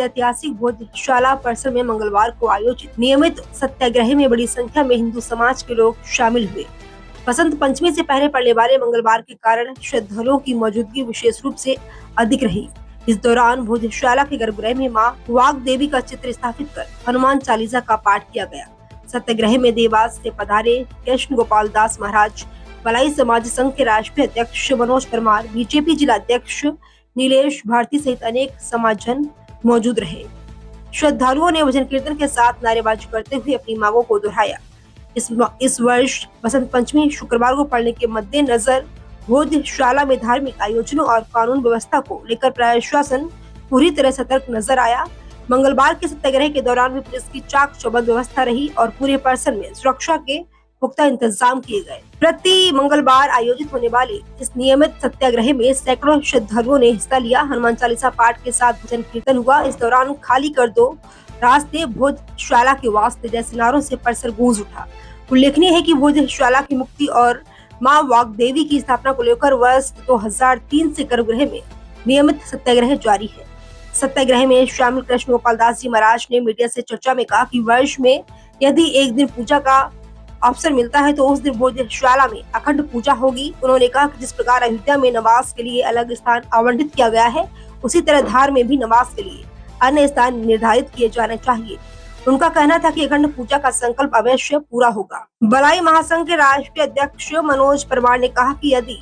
ऐतिहासिक भोजशाला परिसर में मंगलवार को आयोजित नियमित सत्याग्रह में बड़ी संख्या में हिंदू समाज के लोग शामिल हुए। बसंत पंचमी से पहले पड़ने वाले मंगलवार के कारण श्रद्धालुओं की मौजूदगी विशेष रूप से अधिक रही। इस दौरान भोजशाला के गर्भगृह में मां वाग देवी का चित्र स्थापित कर हनुमान चालीसा का पाठ किया गया। सत्याग्रह में देवास से पधारे कृष्ण गोपाल दास महाराज, बलाई समाज संघ के राष्ट्रीय अध्यक्ष मनोज परमार, बीजेपी जिला अध्यक्ष नीलेश भारती सहित अनेक समाजजन मौजूद रहे। श्रद्धालुओं ने भजन कीर्तन के साथ नारेबाजी करते हुए अपनी मांगों को दोहराया। इस वर्ष बसंत पंचमी शुक्रवार को पड़ने के मद्देनजर भोजशाला में धार्मिक आयोजनों और कानून व्यवस्था को लेकर प्रशासन पूरी तरह सतर्क नजर आया। मंगलवार के सत्याग्रह के दौरान भी पुलिस की चाक चौबंद व्यवस्था रही और पूरे परिसर में सुरक्षा के पुख्ता इंतजाम किए गए। प्रति मंगलवार आयोजित होने वाले इस नियमित सत्याग्रह में सैकड़ों श्रद्धालुओं ने हिस्सा लिया। हनुमान चालीसा पाठ के साथ भजन कीर्तन हुआ। इस दौरान खाली कर दो रास्ते भोजशाला के वास्ते जैसे नारों से परिसर गूंज उठा। उल्लेखनीय है कि भोजशाला की मुक्ति और मां वाग्देवी की स्थापना को लेकर वर्ष 2003 से गर्भगृह में नियमित सत्याग्रह जारी है। सत्याग्रह में शामिल कृष्ण गोपाल दास जी महाराज ने मीडिया से चर्चा में कहा कि वर्ष में यदि एक दिन पूजा का अवसर मिलता है तो उस दिन भोजशाला में अखंड पूजा होगी। उन्होंने कहा कि जिस प्रकार अयोध्या में नमाज के लिए अलग स्थान आवंटित किया गया है, उसी तरह धार में भी नमाज के लिए अन्य स्थान निर्धारित किए जाने चाहिए। उनका कहना था कि अखंड पूजा का संकल्प अवश्य पूरा होगा। बलाई महासंघ के राष्ट्रीय अध्यक्ष मनोज परमार ने कहा कि यदि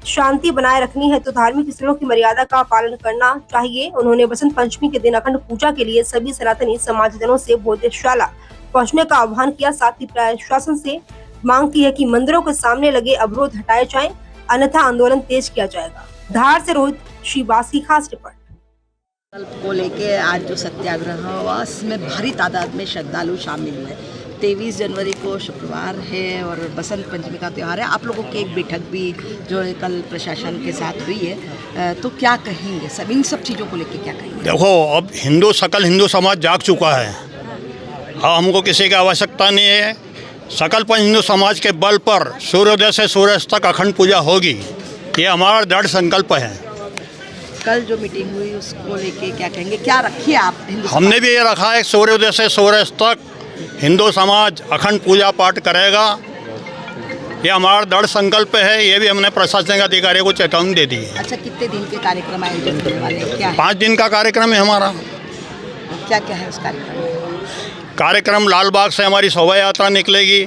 शांति बनाए रखनी है तो धार्मिक स्थलों की मर्यादा का पालन करना चाहिए। उन्होंने बसंत पंचमी के दिन अखंड पूजा के लिए सभी सनातनी समाजजनों से भोजशाला पहुंचने का आह्वान किया। साथ ही प्रशासन से मांग की है कि मंदिरों के सामने लगे अवरोध हटाए जाएं, अन्यथा आंदोलन तेज किया जाएगा। धार से रोहित श्रीवास की खास रिपोर्ट। संकल्प को लेके आज जो सत्याग्रह हुआ उसमें भारी तादाद में श्रद्धालु शामिल हुए। 23 जनवरी को शुक्रवार है और बसंत पंचमी का त्यौहार है। आप लोगों की एक बैठक भी जो कल प्रशासन के साथ हुई है, तो क्या कहेंगे सब इन सब चीज़ों को लेके क्या कहेंगे? देखो, अब सकल हिंदू समाज जाग चुका है। हाँ, हमको किसी की आवश्यकता नहीं है। सकल हिंदू समाज के बल पर सूर्योदय से सूर्यास्त तक अखंड पूजा होगी, ये हमारा दृढ़ संकल्प है। कल जो मीटिंग हुई उसको लेके क्या कहेंगे, क्या रखिए आप? हमने भी ये रखा है, सूर्योदय से सूर्यास्त तक हिंदू समाज अखंड पूजा पाठ करेगा, ये हमारा दृढ़ संकल्प है। ये भी हमने प्रशासनिक अधिकारियों को चेतावनी दे दी है। अच्छा, कितने दिन के कार्यक्रम आयोजन करने वाले हैं? क्या 5 दिन का कार्यक्रम है हमारा। क्या क्या है उस कार्यक्रम में? कार्यक्रम लालबाग से हमारी शोभा यात्रा निकलेगी,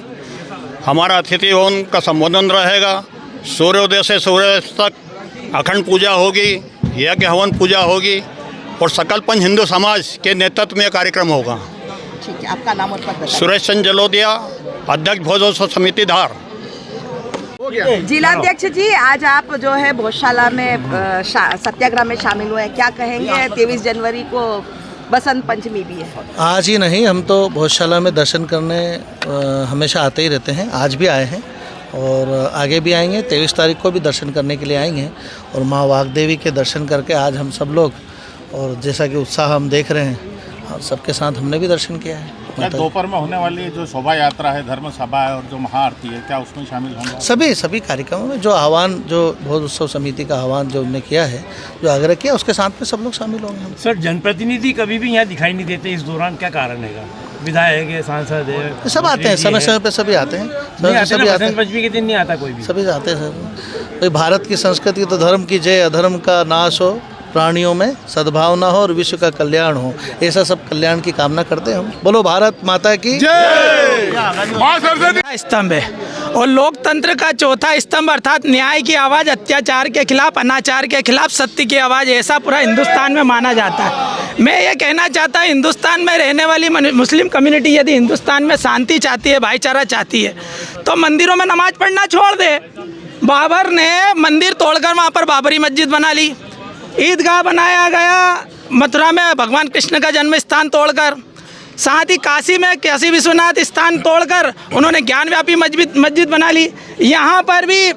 हमारा अतिथि भवन का संबोधन रहेगा, सूर्योदय से सूर्यास्त तक अखंड पूजा होगी, यज्ञ हवन पूजा होगी और सकल पंच हिंदू समाज के नेतृत्व में कार्यक्रम होगा। ठीक है, आपका नाम और पद बताइए। सुरेश चंद्र जलोदिया, अध्यक्ष भोजोत्सव समिति धार। जिलाध्यक्ष जी, आज आप जो है भोजशाला में सत्याग्रह में शामिल हुए, क्या कहेंगे? 23 जनवरी को बसंत पंचमी भी है। आज ही नहीं, हम तो भोजशाला में दर्शन करने हमेशा आते ही रहते हैं। आज भी आए हैं और आगे भी आएंगे। 23 तारीख को भी दर्शन करने के लिए आएंगे और माँ वाग्देवी के दर्शन करके आज हम सब लोग, और जैसा कि उत्साह हम देख रहे हैं और सबके साथ हमने भी दर्शन किया है। दोपहर में होने वाली जो शोभा यात्रा है, धर्म सभा है और जो महाआरती है, क्या उसमें शामिल होंगे? सभी कार्यक्रमों में जो आह्वान, जो भोजोत्सव समिति का आह्वान जो उन्होंने किया है, जो आग्रह किया, उसके साथ में सब लोग शामिल होंगे। सर, जनप्रतिनिधि कभी भी यहाँ दिखाई नहीं देते इस दौरान, क्या कारण है? विधायक है, सांसद है, सब आते हैं, समय समय पे सभी आते हैं। सभी आते हैं, पंचमी के दिन नहीं आता कोई भी। सभी आते हैं सर। भाई, भारत की संस्कृति तो धर्म की जय, अधर्म का नाश हो, प्राणियों में सद्भावना हो और विश्व का कल्याण हो, ऐसा सब कल्याण की कामना करते हैं हम। बोलो भारत माता की जय। स्तंभ है और लोकतंत्र का चौथा स्तंभ अर्थात न्याय की आवाज़, अत्याचार के खिलाफ, अनाचार के खिलाफ सत्य की आवाज़, ऐसा पूरा हिंदुस्तान में माना जाता है। मैं ये कहना चाहता हूँ, हिंदुस्तान में रहने वाली मुस्लिम कम्युनिटी यदि हिंदुस्तान में शांति चाहती है, भाईचारा चाहती है, तो मंदिरों में नमाज पढ़ना छोड़ दे। बाबर ने मंदिर तोड़कर वहाँ पर बाबरी मस्जिद बना ली, ईदगाह बनाया गया मथुरा में भगवान कृष्ण का जन्म स्थान तोड़कर, साथ ही काशी में काशी विश्वनाथ स्थान तोड़कर उन्होंने ज्ञानव्यापी मस्जिद बना ली। यहाँ पर भी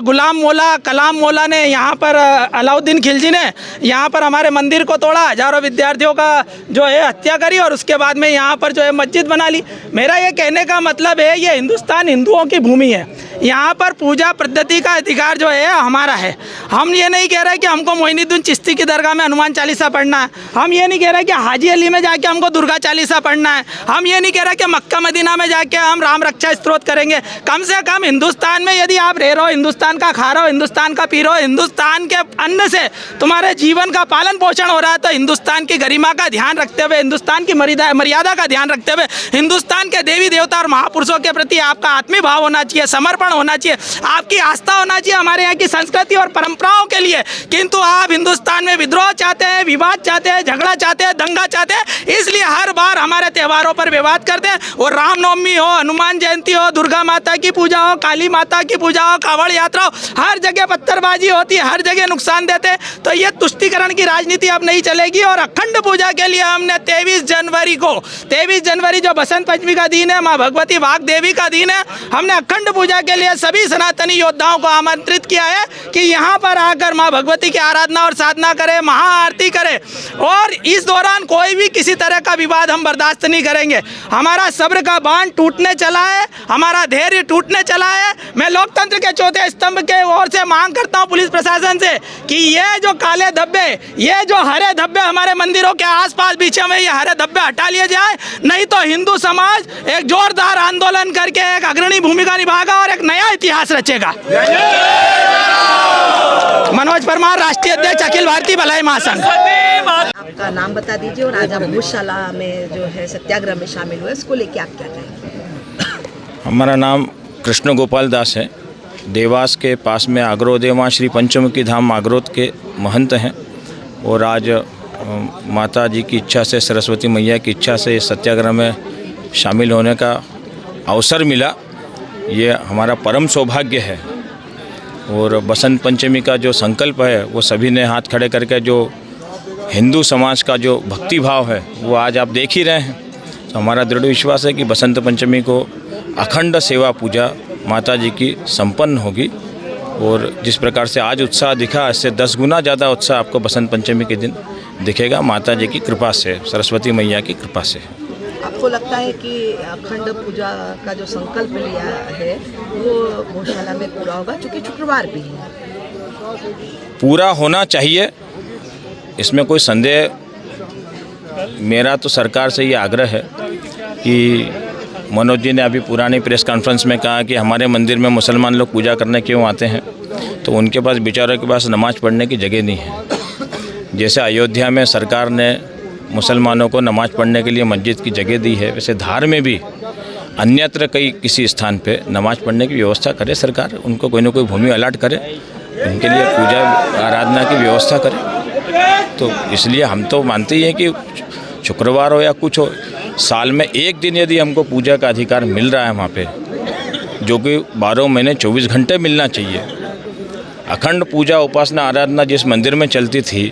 गुलाम मौला, कलाम मौला ने, यहाँ पर अलाउद्दीन खिलजी ने यहाँ पर हमारे मंदिर को तोड़ा, हजारों विद्यार्थियों का जो है हत्या करी और उसके बाद में यहाँ पर जो है मस्जिद बना ली। मेरा ये कहने का मतलब है, ये हिंदुस्तान हिंदुओं की भूमि है, यहाँ पर पूजा पद्धति का अधिकार जो है हमारा है। हम ये नहीं कह रहे कि हमको मोइनुद्दीन चिश्ती की दरगाह में हनुमान चालीसा पढ़ना है, हम ये नहीं कह रहे कि हाजी अली में जाके हमको दुर्गा चालीसा पढ़ना है, हम ये नहीं कह रहे कि मक्का मदीना में जाके हम राम रक्षा स्तोत्र करेंगे। कम से कम हिंदुस्तान में यदि आप रह रहे हो, हिंदुस्तान का खा रहे हो, हिंदुस्तान का पी रहे हो, हिंदुस्तान के अन्न से तुम्हारे जीवन का पालन पोषण हो रहा है, तो हिंदुस्तान की गरिमा का ध्यान रखते हुए, हिंदुस्तान की मर्यादा का ध्यान रखते हुए, हिंदुस्तान के देवी देवता और महापुरुषों के प्रति आपका आत्मीय भाव होना चाहिए, समर्पण होना चाहिए, आपकी आस्था होना चाहिए हमारे यहाँ की संस्कृति और परंपराओं के लिए। किंतु आप हिंदुस्तान में विद्रोह चाहते हैं, विवाद चाहते हैं, झगड़ा चाहते हैं, दंगा चाहते हैं, इसलिए हर बार हमारे त्योहारों पर विवाद करते हैं। वो रामनवमी हो, हनुमान जयंती हो, दुर्गा माता की पूजा हो, काली माता की पूजा हो, कावड़ यात्रा हो, हर जगह पत्थरबाजी होती है, हर जगह नुकसान देते हैं। तो ये तुष्टीकरण की राजनीति अब नहीं चलेगी। और अखंड पूजा के लिए हमने 23 जनवरी जो बसंत पंचमी का दिन है, माँ भगवती वाग देवी का दिन है, हमने अखंड पूजा के लिए सभी सनातनी योद्धाओं को आमंत्रित किया है कि यहाँ पर आकर माँ भगवती की आराधना और साधना करें, महाआरती करें। और इस दौरान कोई भी किसी तरह का विवाद हम बर्दाश्त नहीं करेंगे। हमारा सब्र का बांध टूटने चला है, हमारा धैर्य टूटने चला है। मैं लोकतंत्र के चौथे स्तंभ के ओर से मांग करता हूँ पुलिस प्रशासन से कि ये जो काले धब्बे, ये जो हरे धब्बे हमारे मंदिरों के आसपास बिछे हुए, ये हरे धब्बे हटा लिए जाए, नहीं तो हिंदू समाज एक जोरदार आंदोलन करके एक अग्रणी भूमिका निभाएगा और एक नया इतिहास रचेगा। मनोज परमार, राष्ट्रीय अध्यक्ष, अखिल भारतीय भलाई महासंघ। आपका नाम बता दीजिए और आज आप भोजशाला में जो है सत्याग्रह में शामिल हुए, इसको लेके आप क्या कहेंगे? हमारा नाम कृष्ण गोपाल दास है। देवास के पास में आग्रोद है, वहाँ श्री पंचमुखी धाम आग्रोद के महंत हैं। और आज माता जी की इच्छा से, सरस्वती मैया की इच्छा से इस सत्याग्रह में शामिल होने का अवसर मिला, ये हमारा परम सौभाग्य है। और बसंत पंचमी का जो संकल्प है वो सभी ने हाथ खड़े करके, जो हिंदू समाज का जो भक्ति भाव है वो आज आप देख ही रहे हैं। तो हमारा दृढ़ विश्वास है कि बसंत पंचमी को अखंड सेवा पूजा माता जी की संपन्न होगी। और जिस प्रकार से आज उत्साह दिखा, इससे 10 गुना ज़्यादा उत्साह आपको बसंत पंचमी के दिन दिखेगा, माता जी की कृपा से, सरस्वती मैया की कृपा से। आपको लगता है कि अखंड पूजा का जो संकल्प लिया है वो भोजशाला में पूरा होगा, क्योंकि शुक्रवार भी है? पूरा होना चाहिए, इसमें कोई संदेह। मेरा तो सरकार से ये आग्रह है कि मनोज जी ने अभी पुरानी प्रेस कॉन्फ्रेंस में कहा कि हमारे मंदिर में मुसलमान लोग पूजा करने क्यों आते हैं, तो उनके पास, बेचारों के पास नमाज पढ़ने की जगह नहीं है। जैसे अयोध्या में सरकार ने मुसलमानों को नमाज पढ़ने के लिए मस्जिद की जगह दी है, वैसे धार में भी अन्यत्र किसी स्थान पे नमाज पढ़ने की व्यवस्था करे सरकार, उनको कोई ना कोई भूमि अलाट करे, उनके लिए पूजा आराधना की व्यवस्था करे। तो इसलिए हम तो मानते ही हैं कि शुक्रवार हो या कुछ हो, साल में एक दिन यदि हमको पूजा का अधिकार मिल रहा है वहाँ पे, जो कि 12 महीने 24 घंटे मिलना चाहिए। अखंड पूजा उपासना आराधना जिस मंदिर में चलती थी,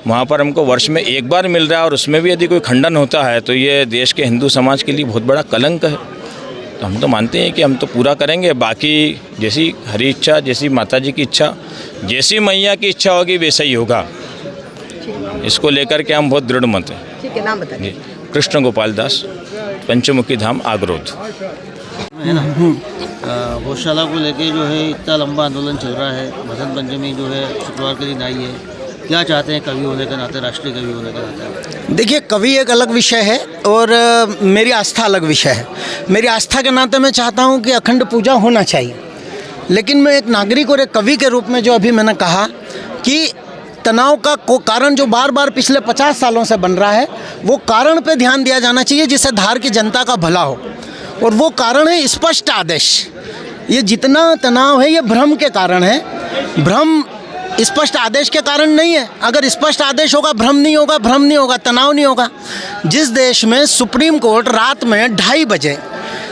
वहाँ पर हमको वर्ष में एक बार मिल रहा है, और उसमें भी यदि कोई खंडन होता है तो ये देश के हिंदू समाज के लिए बहुत बड़ा कलंक है। तो हम तो मानते हैं कि हम तो पूरा करेंगे। बाकी जैसी हरी इच्छा, जैसी माता जी की इच्छा, जैसी मैया की इच्छा होगी वैसा ही होगा। इसको लेकर के हम बहुत दृढ़ मत हैं। ठीक है, नाम बताइए। कृष्ण गोपाल दास, पंचमुखी धाम आग्रोध। है ना, गौशाला को लेके जो है इतना लंबा आंदोलन चल रहा है। बसंत पंचमी जो है शुक्रवार के दिन आई है, क्या चाहते हैं कवि होने के नाते, राष्ट्रीय कवि होने के नाते? देखिए, कवि एक अलग विषय है और मेरी आस्था अलग विषय है। मेरी आस्था के नाते मैं चाहता हूँ कि अखंड पूजा होना चाहिए, लेकिन मैं एक नागरिक और एक कवि के रूप में, जो अभी मैंने कहा कि तनाव का कारण जो बार बार पिछले 50 सालों से बन रहा है, वो कारण पे ध्यान दिया जाना चाहिए जिससे धार की जनता का भला हो। और वो कारण है स्पष्ट आदेश। ये जितना तनाव है ये भ्रम के कारण है, भ्रम स्पष्ट आदेश के कारण नहीं है। अगर स्पष्ट आदेश होगा, भ्रम नहीं होगा, भ्रम नहीं होगा, तनाव नहीं होगा। जिस देश में सुप्रीम कोर्ट रात में 2:30 बजे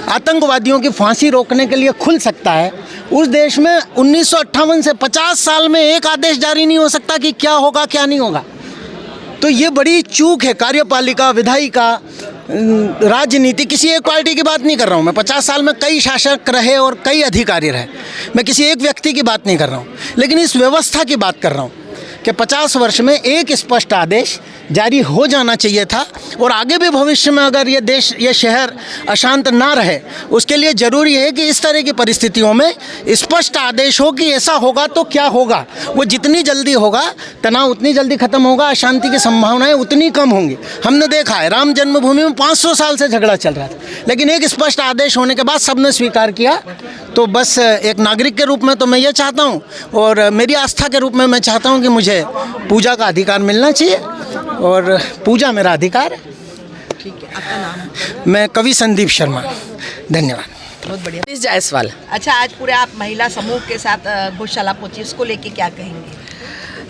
आतंकवादियों की फांसी रोकने के लिए खुल सकता है, उस देश में 1958 से 50 साल में एक आदेश जारी नहीं हो सकता कि क्या होगा क्या नहीं होगा। तो ये बड़ी चूक है कार्यपालिका, विधायिका, राजनीति। किसी एक पार्टी की बात नहीं कर रहा हूँ मैं। 50 साल में कई शासक रहे और कई अधिकारी रहे, मैं किसी एक व्यक्ति की बात नहीं कर रहा हूँ, लेकिन इस व्यवस्था की बात कर रहा हूँ कि 50 वर्ष में एक स्पष्ट आदेश जारी हो जाना चाहिए था। और आगे भी भविष्य में अगर ये देश, ये शहर अशांत ना रहे, उसके लिए ज़रूरी है कि इस तरह की परिस्थितियों में स्पष्ट आदेश हो कि ऐसा होगा तो क्या होगा। वो जितनी जल्दी होगा, तनाव उतनी जल्दी ख़त्म होगा, अशांति की संभावनाएं उतनी कम होंगी। हमने देखा है राम जन्मभूमि में 500 साल से झगड़ा चल रहा था, लेकिन एक स्पष्ट आदेश होने के बाद सबने स्वीकार किया। तो बस एक नागरिक के रूप में तो मैं ये चाहता हूँ, और मेरी आस्था के रूप में मैं चाहता हूँ कि मुझे पूजा का अधिकार मिलना चाहिए, और पूजा मेरा अधिकार है। ठीक है, आपका नाम? मैं कवि संदीप शर्मा, धन्यवाद। बहुत बढ़िया। जायसवाल। अच्छा, आज पूरे आप महिला समूह के साथ गौशाला पहुंची, उसको लेके क्या कहेंगे?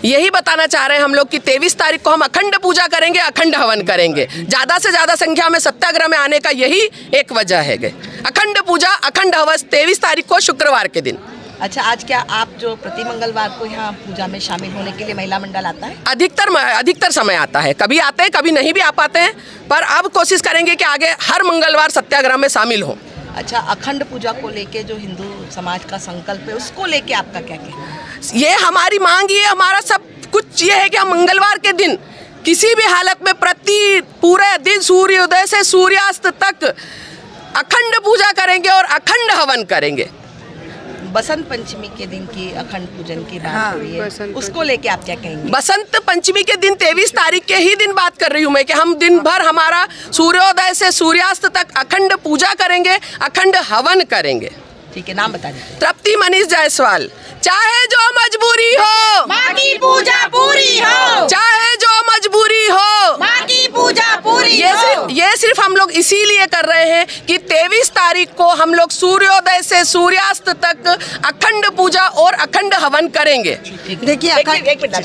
यही बताना चाह रहे हैं हम लोग कि 23 तारीख को हम अखंड पूजा करेंगे, अखंड हवन करेंगे। ज़्यादा से ज़्यादा संख्या में सत्याग्रह में आने का यही एक वजह है। अखंड पूजा, अखंड हवन 23 तारीख को शुक्रवार के दिन। अच्छा, आज क्या आप जो प्रति मंगलवार को यहाँ पूजा में शामिल होने के लिए महिला मंडल आता है? अधिकतर समय आता है, कभी आते हैं कभी नहीं भी आ पाते हैं, पर अब कोशिश करेंगे कि आगे हर मंगलवार सत्याग्रह में शामिल हों। अच्छा, अखंड पूजा को लेके जो हिंदू समाज का संकल्प है, उसको लेके आपका क्या कहना है? ये हमारी मांग ही है, हमारा सब कुछ ये है कि हम मंगलवार के दिन किसी भी हालत में पूरे दिन सूर्योदय से सूर्यास्त तक अखंड पूजा करेंगे और अखंड हवन करेंगे। बसंत पंचमी के दिन की अखंड पूजन की बात हो रही है, उसको लेके आप क्या कहेंगे? बसंत पंचमी के दिन 23 तारीख के ही दिन बात कर रही हूँ मैं, कि हम दिन भर हमारा सूर्योदय से सूर्यास्त तक अखंड पूजा करेंगे, अखंड हवन करेंगे। ठीक है, नाम बता दीजिए। तृप्ति मनीष जायसवाल। चाहे जो मजबूरी हो, माँ की पूजा पूरी हो। चाहे जो मजबूरी हो, माँ की पूजा पूरी हो। ये सिर्फ हम लोग इसीलिए कर रहे हैं कि 23 तारीख को हम लोग सूर्योदय से सूर्यास्त तक अखंड पूजा और अखंड हवन करेंगे। देखिए, एक मिनट